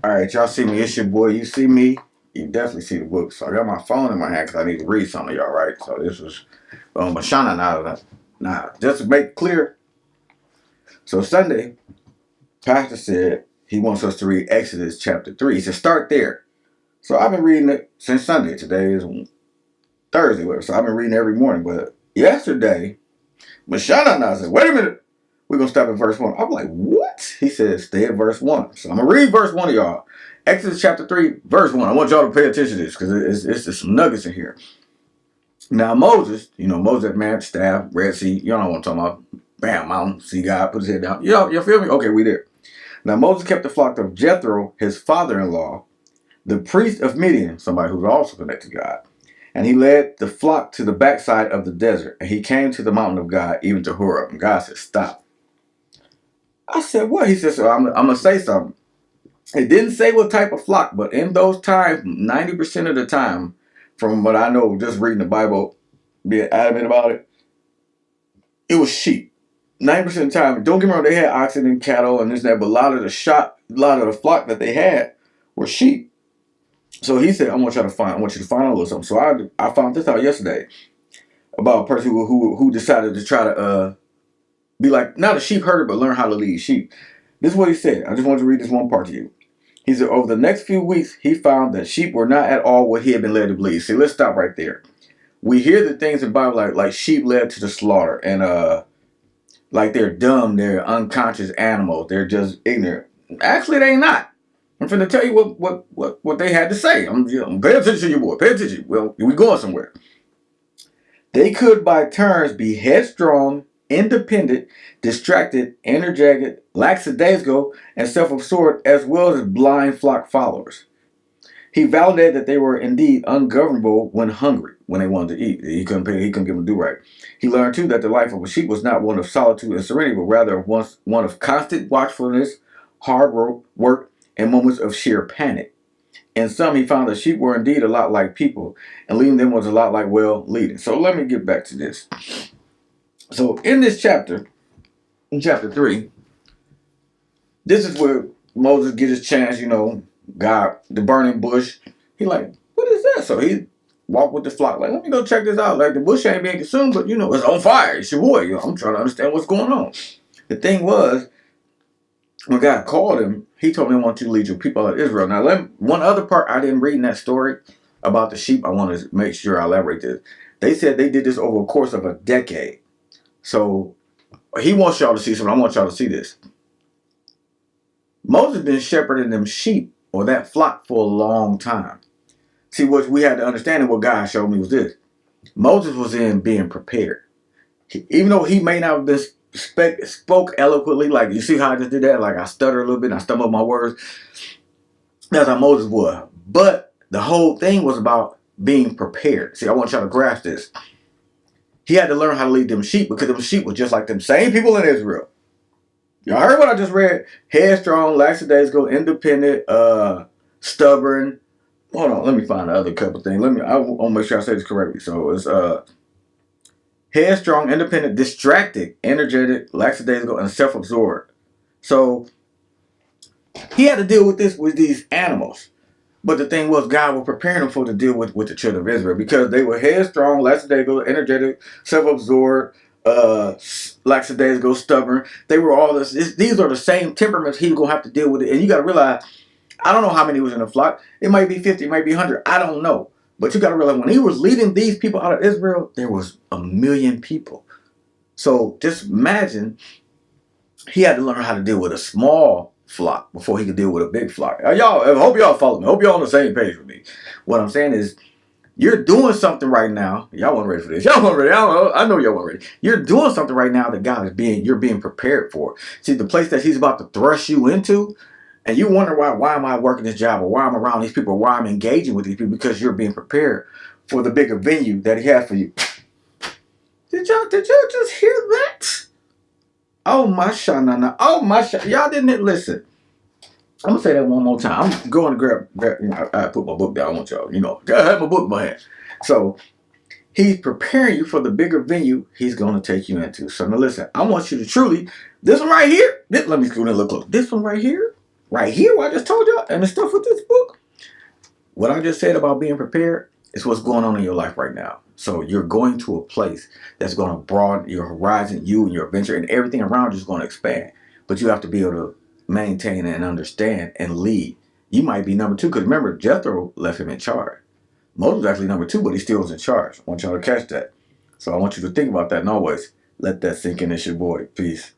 All right, y'all see me. It's your boy. You see me. You definitely see the book. So I got my phone in my hand because I need to read some of y'all, right? So this was Mashana now. Just to make it clear. So Sunday, Pastor said he wants us to read Exodus chapter 3. He said start there. So I've been reading it since Sunday. Today is Thursday, whatever. So I've been reading every morning. But yesterday, Mashana and I said, wait a minute. We're going to stop at verse 1. I'm like, what? He said, stay at verse 1. So I'm going to read verse 1 of y'all. Exodus chapter 3, verse 1. I want y'all to pay attention to this because it's just some nuggets in here. Now, Moses, Moses man, staff, Red Sea. You know what I'm talking about. Bam, mountain, see God, put his head down. You feel me? Okay, we there. Now, Moses kept the flock of Jethro, his father-in-law, the priest of Midian, somebody who's also connected to God. And he led the flock to the backside of the desert. And he came to the mountain of God, even to Horeb. And God said, stop. I said, what? He said, so I'm going to say something. It didn't say what type of flock, but in those times, 90% of the time, from what I know, just reading the Bible, being adamant about it, it was sheep. 90% of the time, don't get me wrong, they had oxen and cattle and this and that, but a lot of the flock that they had were sheep. So he said, I want you to find a little something. So I found this out yesterday about a person who decided to try to be like, not a sheep herder, but learn how to lead sheep. This is what he said. I just want to read this one part to you. He said, over the next few weeks, he found that sheep were not at all what he had been led to believe. See, let's stop right there. We hear the things in the Bible like sheep led to the slaughter and like they're dumb, they're unconscious animals, they're just ignorant. Actually, they not. I'm finna tell you what they had to say. Pay attention to your boy. Pay attention. Well, we going somewhere. They could by turns be headstrong, independent, distracted, energetic, lackadaisical, and self-absorbed, as well as blind flock followers. He validated that they were indeed ungovernable when hungry, when they wanted to eat. He couldn't give them do right. He learned too that the life of a sheep was not one of solitude and serenity, but rather one of constant watchfulness, hard work, and moments of sheer panic. In some, he found that sheep were indeed a lot like people, and leading them was a lot like leading. So let me get back to this. So in this chapter, in chapter 3, this is where Moses gets his chance, God, the burning bush. He like, what is that? So he walked with the flock, like, let me go check this out. Like, the bush ain't being consumed, but, it's on fire. It's your boy. I'm trying to understand what's going on. The thing was, when God called him, he told me, I want you to lead your people out of Israel. Now, one other part I didn't read in that story about the sheep, I want to make sure I elaborate this. They said they did this over a course of a decade. So he wants y'all to see something. I want y'all to see this. Moses been shepherding them sheep or that flock for a long time. See, what we had to understand and what God showed me was this. Moses was in being prepared. Even though he may not have been spoke eloquently, like you see how I just did that, like I stuttered a little bit and I stumbled my words. That's how Moses was. But the whole thing was about being prepared. See, I want y'all to grasp this. He had to learn how to lead them sheep because them sheep were just like them same people in Israel. Y'all heard what I just read? Headstrong, lackadaisical, independent, stubborn. Hold on, let me find the other couple things. I want to make sure I say this correctly. So it's headstrong, independent, distracted, energetic, lackadaisical, and self-absorbed. So he had to deal with these animals. But the thing was, God was preparing them for to deal with the children of Israel because they were headstrong, lackadaisical, energetic, self-absorbed, lackadaisical, stubborn. They were all this. These are the same temperaments he was gonna have to deal with it. And you got to realize, I don't know how many was in the flock. It might be 50, it might be 100. I don't know. But you got to realize when he was leading these people out of Israel, there was 1,000,000 people. So just imagine he had to learn how to deal with a small flock before he could deal with a big flock. Y'all, I hope y'all follow me. I hope y'all on the same page with me. What I'm saying is, you're doing something right now. Y'all weren't ready for this. Y'all weren't ready. I know y'all weren't ready. You're doing something right now that you're being prepared for. See, the place that he's about to thrust you into, and you wonder why am I working this job, or why I'm around these people, or why I'm engaging with these people, because you're being prepared for the bigger venue that he has for you. Did y'all just hear that? Oh my shanana. Oh my y'all didn't listen. I'm gonna say that one more time. I'm going to grab I put my book down. I want y'all, I have my book in my hand. So he's preparing you for the bigger venue he's going to take you into. So now listen, I want you to truly, this one right here, let me screw in a little close. This one right here, right here, what I just told y'all, and the stuff with this book, what I just said about being prepared is what's going on in your life right now. So you're going to a place that's going to broaden your horizon, you and your adventure, and everything around you is going to expand. But you have to be able to maintain and understand and lead. You might be number two, because remember, Jethro left him in charge. Moses was actually number two, but he still was in charge. I want y'all to catch that. So I want you to think about that and always let that sink in. It's your boy. Peace.